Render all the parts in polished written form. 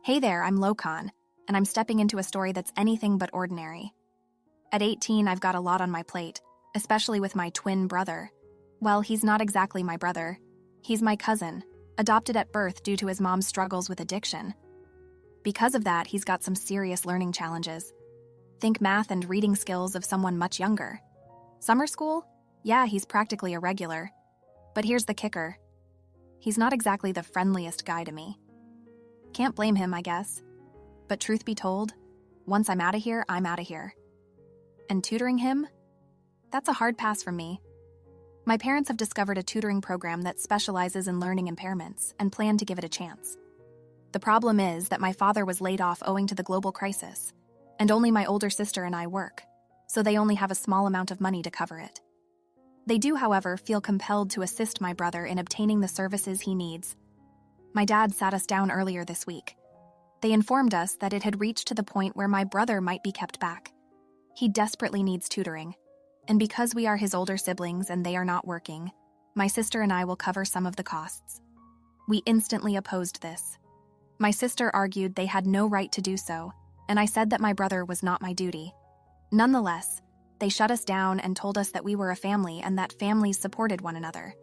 Hey there, I'm Lochan, and I'm stepping into a story that's anything but ordinary. At 18, I've got a lot on my plate, especially with my twin brother. Well, he's not exactly my brother. He's my cousin, adopted at birth due to his mom's struggles with addiction. Because of that, he's got some serious learning challenges. Think math and reading skills of someone much younger. Summer school? Yeah, he's practically a regular. But here's the kicker. He's not exactly the friendliest guy to me. Can't blame him, I guess. But truth be told, once I'm out of here, I'm out of here. And tutoring him? That's a hard pass from me. My parents have discovered a tutoring program that specializes in learning impairments and plan to give it a chance. The problem is that my father was laid off owing to the global crisis, and only my older sister and I work, so they only have a small amount of money to cover it. They do, however, feel compelled to assist my brother in obtaining the services he needs. My dad sat us down earlier this week. They informed us that it had reached to the point where my brother might be kept back. He desperately needs tutoring, and because we are his older siblings and they are not working, my sister and I will cover some of the costs. We instantly opposed this. My sister argued they had no right to do so, and I said that my brother was not my duty. Nonetheless, they shut us down and told us that we were a family and that families supported one another.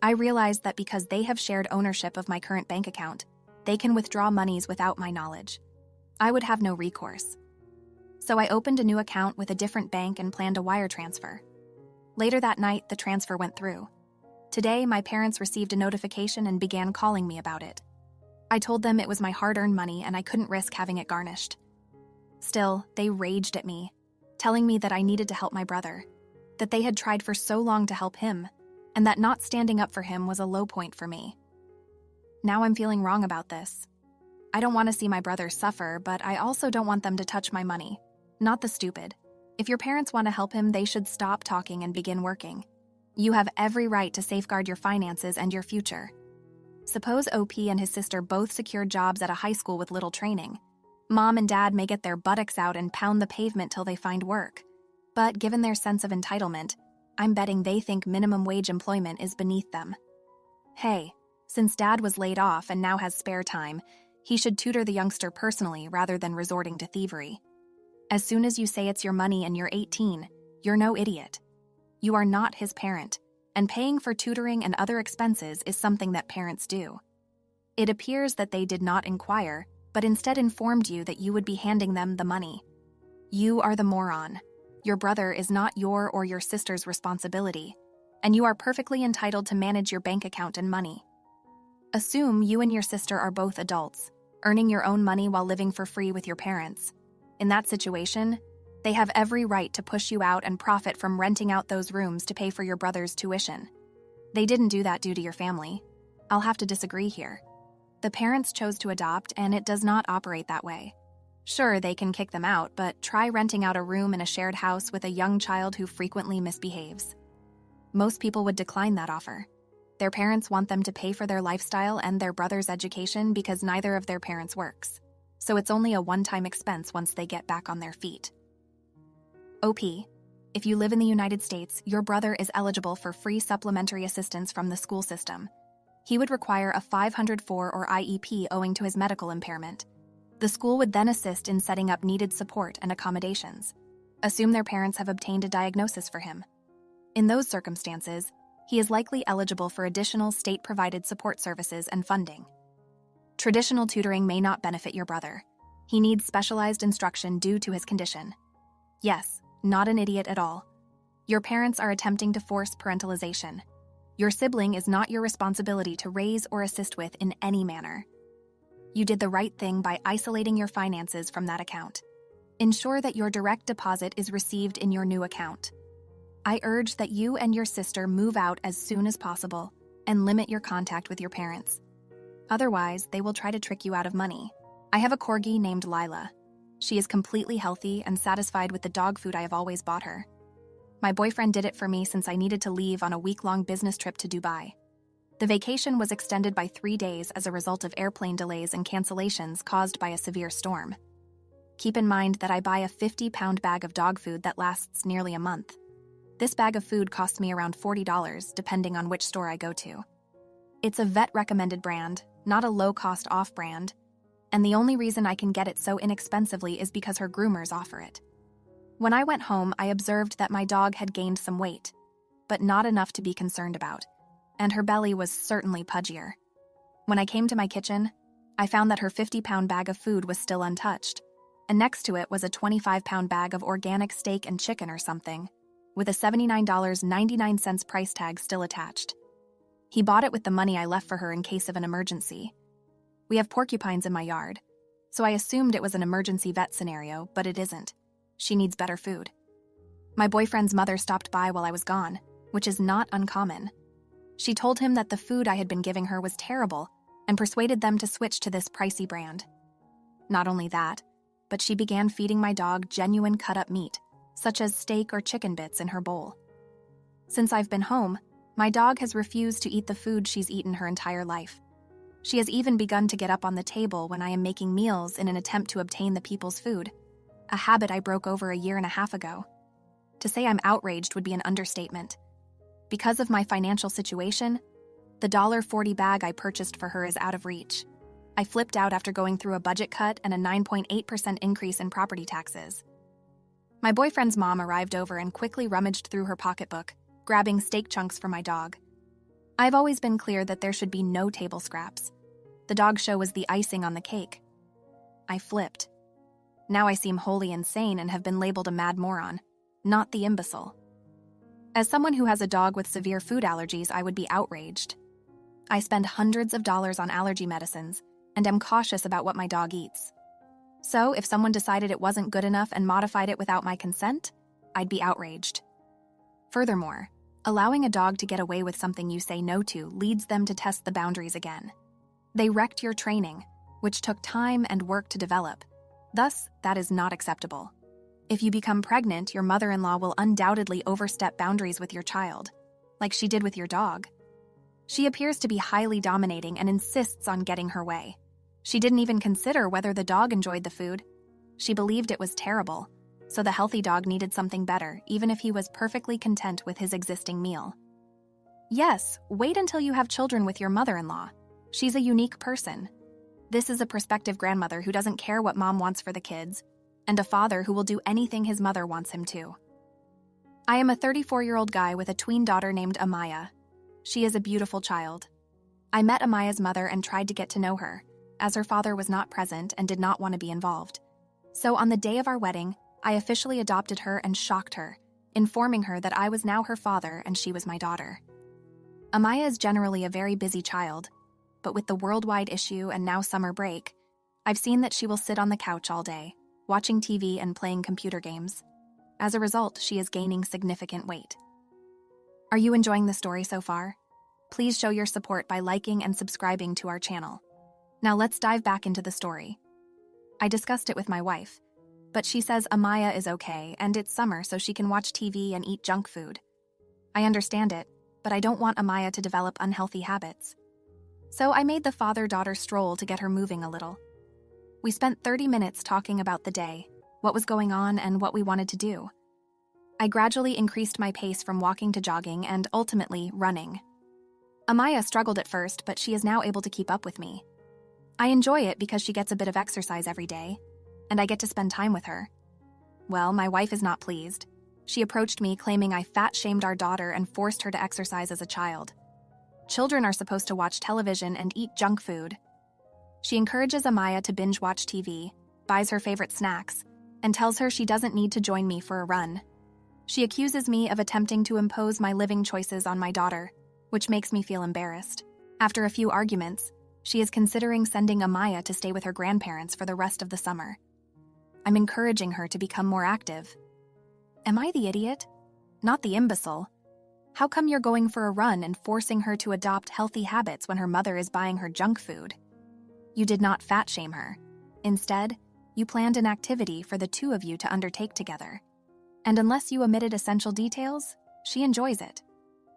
I realized that because they have shared ownership of my current bank account, they can withdraw monies without my knowledge. I would have no recourse. So I opened a new account with a different bank and planned a wire transfer. Later that night, the transfer went through. Today, my parents received a notification and began calling me about it. I told them it was my hard-earned money and I couldn't risk having it garnished. Still, they raged at me, telling me that I needed to help my brother, that they had tried for so long to help him, and that not standing up for him was a low point for me. Now I'm feeling wrong about this. I don't want to see my brother suffer, but I also don't want them to touch my money. Not the stupid. If your parents want to help him, they should stop talking and begin working. You have every right to safeguard your finances and your future. Suppose OP and his sister both secured jobs at a high school with little training. Mom and dad may get their buttocks out and pound the pavement till they find work. But given their sense of entitlement, I'm betting they think minimum wage employment is beneath them. Hey, since dad was laid off and now has spare time, he should tutor the youngster personally rather than resorting to thievery. As soon as you say it's your money and you're 18, you're no idiot. You are not his parent, and paying for tutoring and other expenses is something that parents do. It appears that they did not inquire, but instead informed you that you would be handing them the money. You are the moron. Your brother is not your or your sister's responsibility, and you are perfectly entitled to manage your bank account and money. Assume you and your sister are both adults, earning your own money while living for free with your parents. In that situation, they have every right to push you out and profit from renting out those rooms to pay for your brother's tuition. They didn't do that due to your family. I'll have to disagree here. The parents chose to adopt, and it does not operate that way. Sure, they can kick them out, but try renting out a room in a shared house with a young child who frequently misbehaves. Most people would decline that offer. Their parents want them to pay for their lifestyle and their brother's education because neither of their parents works. So it's only a one-time expense once they get back on their feet. OP, if you live in the United States, your brother is eligible for free supplementary assistance from the school system. He would require a 504 or IEP owing to his medical impairment. The school would then assist in setting up needed support and accommodations. Assume their parents have obtained a diagnosis for him. In those circumstances, he is likely eligible for additional state-provided support services and funding. Traditional tutoring may not benefit your brother. He needs specialized instruction due to his condition. Yes, not an idiot at all. Your parents are attempting to force parentalization. Your sibling is not your responsibility to raise or assist with in any manner. You did the right thing by isolating your finances from that account. Ensure that your direct deposit is received in your new account. I urge that you and your sister move out as soon as possible and limit your contact with your parents. Otherwise, they will try to trick you out of money. I have a corgi named Lila. She is completely healthy and satisfied with the dog food I have always bought her. My boyfriend did it for me since I needed to leave on a week-long business trip to Dubai. The vacation was extended by 3 days as a result of airplane delays and cancellations caused by a severe storm. Keep in mind that I buy a 50-pound bag of dog food that lasts nearly a month. This bag of food costs me around $40, depending on which store I go to. It's a vet-recommended brand, not a low-cost off-brand. and the only reason I can get it so inexpensively is because her groomers offer it. When I went home, I observed that my dog had gained some weight, but not enough to be concerned about, and her belly was certainly pudgier. When I came to my kitchen, I found that her 50-pound bag of food was still untouched, and next to it was a 25-pound bag of organic steak and chicken or something, with a $79.99 price tag still attached. He bought it with the money I left for her in case of an emergency. We have porcupines in my yard, so I assumed it was an emergency vet scenario, but it isn't. She needs better food. My boyfriend's mother stopped by while I was gone, which is not uncommon. She told him that the food I had been giving her was terrible and persuaded them to switch to this pricey brand. Not only that, but she began feeding my dog genuine cut-up meat, such as steak or chicken bits in her bowl. Since I've been home, my dog has refused to eat the food she's eaten her entire life. She has even begun to get up on the table when I am making meals in an attempt to obtain the people's food, a habit I broke over a year and a half ago. To say I'm outraged would be an understatement. Because of my financial situation, the $1.40 bag I purchased for her is out of reach. I flipped out after going through a budget cut and a 9.8% increase in property taxes. My boyfriend's mom arrived over and quickly rummaged through her pocketbook, grabbing steak chunks for my dog. I've always been clear that there should be no table scraps. The dog show was the icing on the cake. I flipped. Now I seem wholly insane and have been labeled a mad moron, not the imbecile. As someone who has a dog with severe food allergies, I would be outraged. I spend hundreds of dollars on allergy medicines and am cautious about what my dog eats. So if someone decided it wasn't good enough and modified it without my consent, I'd be outraged. Furthermore, allowing a dog to get away with something you say no to leads them to test the boundaries again. They wrecked your training, which took time and work to develop. Thus, that is not acceptable. If you become pregnant, your mother-in-law will undoubtedly overstep boundaries with your child, like she did with your dog. She appears to be highly dominating and insists on getting her way. She didn't even consider whether the dog enjoyed the food. She believed it was terrible, so the healthy dog needed something better, even if he was perfectly content with his existing meal. Yes, wait until you have children with your mother-in-law. She's a unique person. This is a prospective grandmother who doesn't care what mom wants for the kids, and a father who will do anything his mother wants him to. I am a 34-year-old guy with a tween daughter named Amaya. She is a beautiful child. I met Amaya's mother and tried to get to know her, as her father was not present and did not want to be involved. So on the day of our wedding, I officially adopted her and shocked her, informing her that I was now her father and she was my daughter. Amaya is generally a very busy child, but with the worldwide issue and now summer break, I've seen that she will sit on the couch all day, watching TV and playing computer games. As a result, she is gaining significant weight. Are you enjoying the story so far? Please show your support by liking and subscribing to our channel. Now let's dive back into the story. I discussed it with my wife, but she says Amaya is okay and it's summer so she can watch TV and eat junk food. I understand it, but I don't want Amaya to develop unhealthy habits. So I made the father-daughter stroll to get her moving a little. We spent 30 minutes talking about the day, what was going on, and what we wanted to do. I gradually increased my pace from walking to jogging and ultimately running. Amaya struggled at first, but she is now able to keep up with me. I enjoy it because she gets a bit of exercise every day, and I get to spend time with her. Well, my wife is not pleased. She approached me claiming I fat-shamed our daughter and forced her to exercise as a child. Children are supposed to watch television and eat junk food. She encourages Amaya to binge-watch TV, buys her favorite snacks, and tells her she doesn't need to join me for a run. She accuses me of attempting to impose my living choices on my daughter, which makes me feel embarrassed. After a few arguments, she is considering sending Amaya to stay with her grandparents for the rest of the summer. I'm encouraging her to become more active. Am I the idiot? Not the imbecile. How come you're going for a run and forcing her to adopt healthy habits when her mother is buying her junk food? You did not fat-shame her. Instead, you planned an activity for the two of you to undertake together. And unless you omitted essential details, she enjoys it.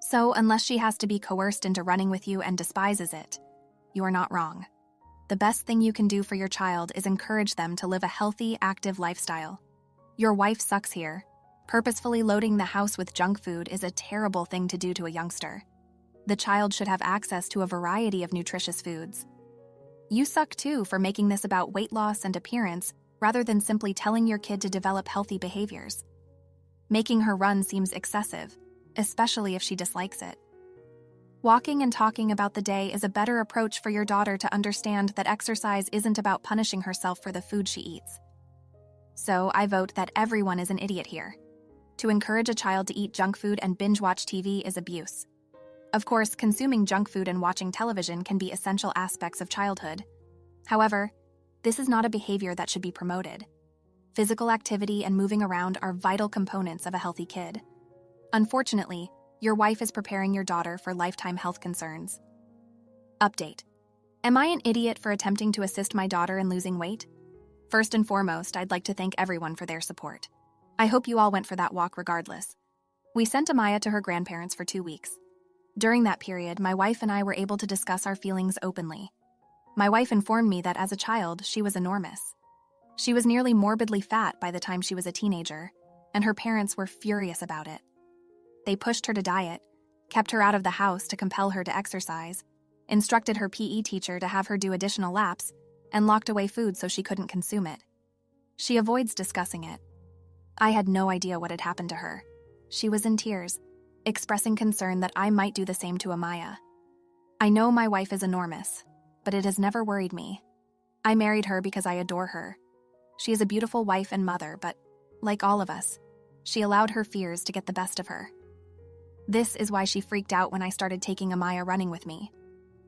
So unless she has to be coerced into running with you and despises it, you are not wrong. The best thing you can do for your child is encourage them to live a healthy, active lifestyle. Your wife sucks here. Purposefully loading the house with junk food is a terrible thing to do to a youngster. The child should have access to a variety of nutritious foods. You suck too for making this about weight loss and appearance rather than simply telling your kid to develop healthy behaviors. Making her run seems excessive, especially if she dislikes it. Walking and talking about the day is a better approach for your daughter to understand that exercise isn't about punishing herself for the food she eats. So I vote that everyone is an idiot here. To encourage a child to eat junk food and binge-watch TV is abuse. Of course, consuming junk food and watching television can be essential aspects of childhood. However, this is not a behavior that should be promoted. Physical activity and moving around are vital components of a healthy kid. Unfortunately, your wife is preparing your daughter for lifetime health concerns. Update. Am I an idiot for attempting to assist my daughter in losing weight? First and foremost, I'd like to thank everyone for their support. I hope you all went for that walk regardless. We sent Amaya to her grandparents for 2 weeks. During that period, my wife and I were able to discuss our feelings openly. My wife informed me that as a child, she was enormous. She was nearly morbidly fat by the time she was a teenager, and her parents were furious about it. They pushed her to diet, kept her out of the house to compel her to exercise, instructed her PE teacher to have her do additional laps, and locked away food so she couldn't consume it. She avoids discussing it. I had no idea what had happened to her. She was in tears, expressing concern that I might do the same to Amaya. I know my wife is enormous, but it has never worried me. I married her because I adore her. She is a beautiful wife and mother, but, like all of us, she allowed her fears to get the best of her. This is why she freaked out when I started taking Amaya running with me.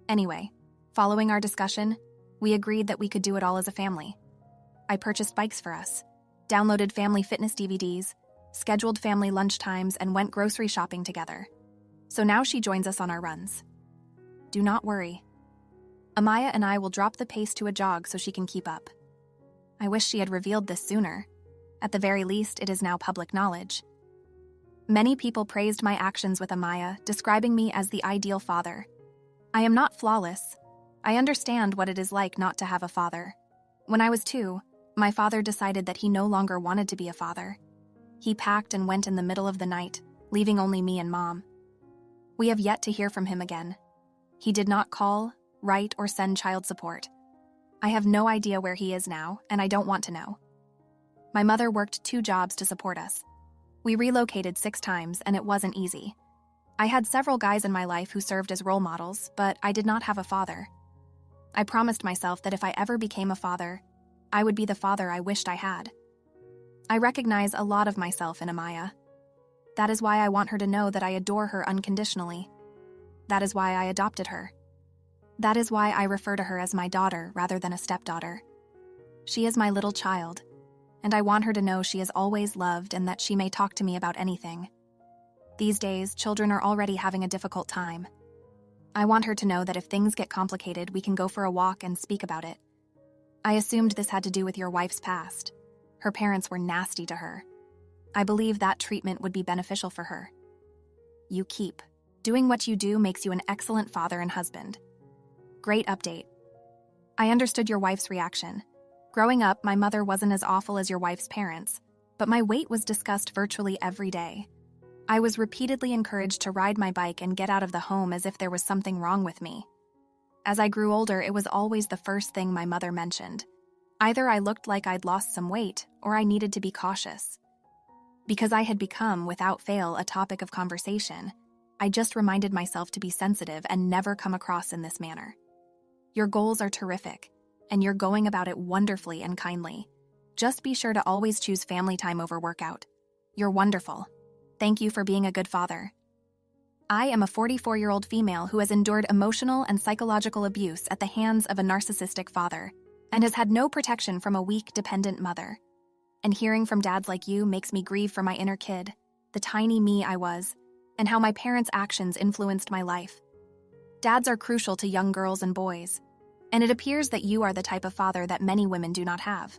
Anyway, following our discussion, we agreed that we could do it all as a family. I purchased bikes for us, downloaded family fitness DVDs, scheduled family lunch times, and went grocery shopping together. So now she joins us on our runs. Do not worry. Amaya and I will drop the pace to a jog so she can keep up. I wish she had revealed this sooner. At the very least, it is now public knowledge. Many people praised my actions with Amaya, describing me as the ideal father. I am not flawless. I understand what it is like not to have a father. When I was 2, my father decided that he no longer wanted to be a father. He packed and went in the middle of the night, leaving only me and Mom. We have yet to hear from him again. He did not call, write, or send child support. I have no idea where he is now, and I don't want to know. My mother worked 2 jobs to support us. We relocated 6 times, and it wasn't easy. I had several guys in my life who served as role models, but I did not have a father. I promised myself that if I ever became a father, I would be the father I wished I had. I recognize a lot of myself in Amaya. That is why I want her to know that I adore her unconditionally. That is why I adopted her. That is why I refer to her as my daughter rather than a stepdaughter. She is my little child, and I want her to know she is always loved and that she may talk to me about anything. These days, children are already having a difficult time. I want her to know that if things get complicated, we can go for a walk and speak about it. I assumed this had to do with your wife's past. Her parents were nasty to her. I believe that treatment would be beneficial for her. You keep. Doing what you do makes you an excellent father and husband. Great update. I understood your wife's reaction. Growing up, my mother wasn't as awful as your wife's parents, but my weight was discussed virtually every day. I was repeatedly encouraged to ride my bike and get out of the home as if there was something wrong with me. As I grew older, it was always the first thing my mother mentioned. Either I looked like I'd lost some weight, or I needed to be cautious. Because I had become, without fail, a topic of conversation, I just reminded myself to be sensitive and never come across in this manner. Your goals are terrific, and you're going about it wonderfully and kindly. Just be sure to always choose family time over workout. You're wonderful. Thank you for being a good father. I am a 44-year-old female who has endured emotional and psychological abuse at the hands of a narcissistic father and has had no protection from a weak, dependent mother. And hearing from dads like you makes me grieve for my inner kid, the tiny me I was, and how my parents' actions influenced my life. Dads are crucial to young girls and boys, and it appears that you are the type of father that many women do not have.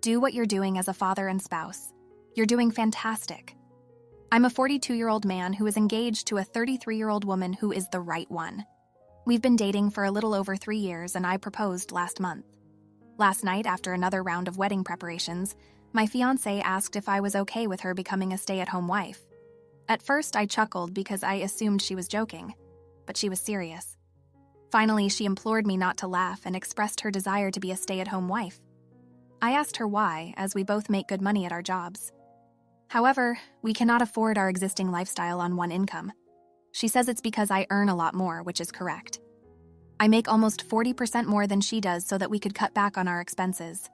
Do what you're doing as a father and spouse. You're doing fantastic. I'm a 42-year-old man who is engaged to a 33-year-old woman who is the right one. We've been dating for a little over 3 years, and I proposed last month. Last night, after another round of wedding preparations, my fiancé asked if I was okay with her becoming a stay-at-home wife. At first, I chuckled because I assumed she was joking, but she was serious. Finally, she implored me not to laugh and expressed her desire to be a stay-at-home wife. I asked her why, as we both make good money at our jobs. However, we cannot afford our existing lifestyle on one income. She says it's because I earn a lot more, which is correct. I make almost 40% more than she does so that we could cut back on our expenses.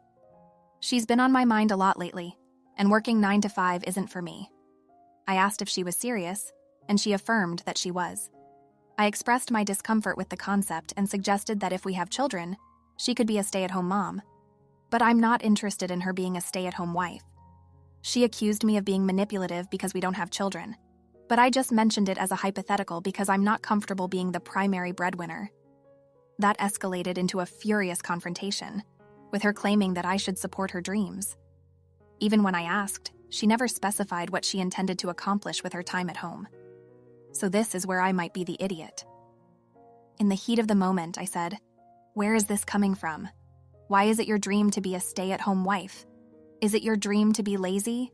She's been on my mind a lot lately, and working 9 to 5 isn't for me. I asked if she was serious, and she affirmed that she was. I expressed my discomfort with the concept and suggested that if we have children, she could be a stay-at-home mom. But I'm not interested in her being a stay-at-home wife. She accused me of being manipulative because we don't have children. But I just mentioned it as a hypothetical because I'm not comfortable being the primary breadwinner. That escalated into a furious confrontation, with her claiming that I should support her dreams. Even when I asked, she never specified what she intended to accomplish with her time at home. So this is where I might be the idiot. In the heat of the moment, I said, "Where is this coming from? Why is it your dream to be a stay-at-home wife? Is it your dream to be lazy?"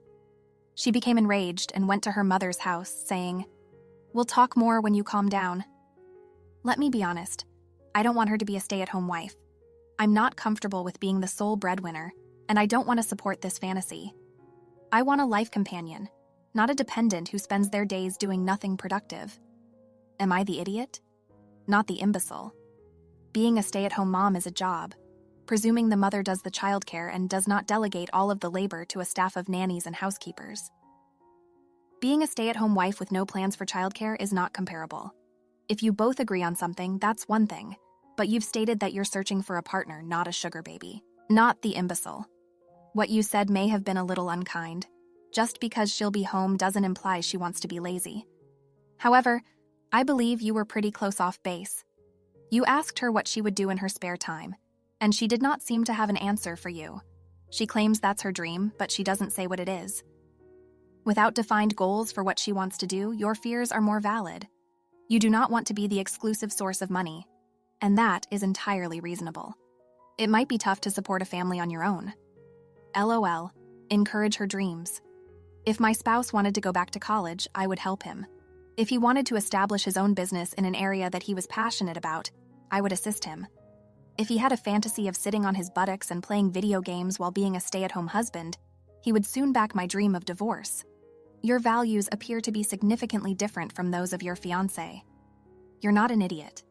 She became enraged and went to her mother's house, saying, "We'll talk more when you calm down." Let me be honest, I don't want her to be a stay-at-home wife. I'm not comfortable with being the sole breadwinner, and I don't want to support this fantasy. I want a life companion, not a dependent who spends their days doing nothing productive. Am I the idiot? Not the imbecile. Being a stay-at-home mom is a job, presuming the mother does the childcare and does not delegate all of the labor to a staff of nannies and housekeepers. Being a stay-at-home wife with no plans for childcare is not comparable. If you both agree on something, that's one thing, but you've stated that you're searching for a partner, not a sugar baby. Not the imbecile. What you said may have been a little unkind. Just because she'll be home doesn't imply she wants to be lazy. However, I believe you were pretty close off base. You asked her what she would do in her spare time, and she did not seem to have an answer for you. She claims that's her dream, but she doesn't say what it is. Without defined goals for what she wants to do, your fears are more valid. You do not want to be the exclusive source of money, and that is entirely reasonable. It might be tough to support a family on your own. LOL, encourage her dreams. If my spouse wanted to go back to college, I would help him. If he wanted to establish his own business in an area that he was passionate about, I would assist him. If he had a fantasy of sitting on his buttocks and playing video games while being a stay-at-home husband, he would soon back my dream of divorce. Your values appear to be significantly different from those of your fiancé. You're not an idiot.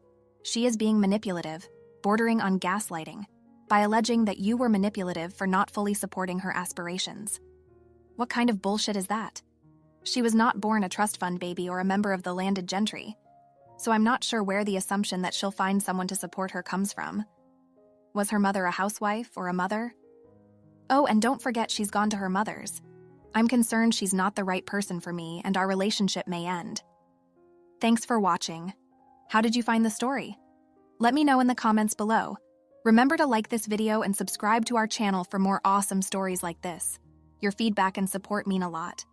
She is being manipulative, bordering on gaslighting, by alleging that you were manipulative for not fully supporting her aspirations. What kind of bullshit is that? She was not born a trust fund baby or a member of the landed gentry, so I'm not sure where the assumption that she'll find someone to support her comes from. Was her mother a housewife or a mother? Oh, and don't forget she's gone to her mother's. I'm concerned she's not the right person for me and our relationship may end. Thanks for watching. How did you find the story? Let me know in the comments below. Remember to like this video and subscribe to our channel for more awesome stories like this. Your feedback and support mean a lot.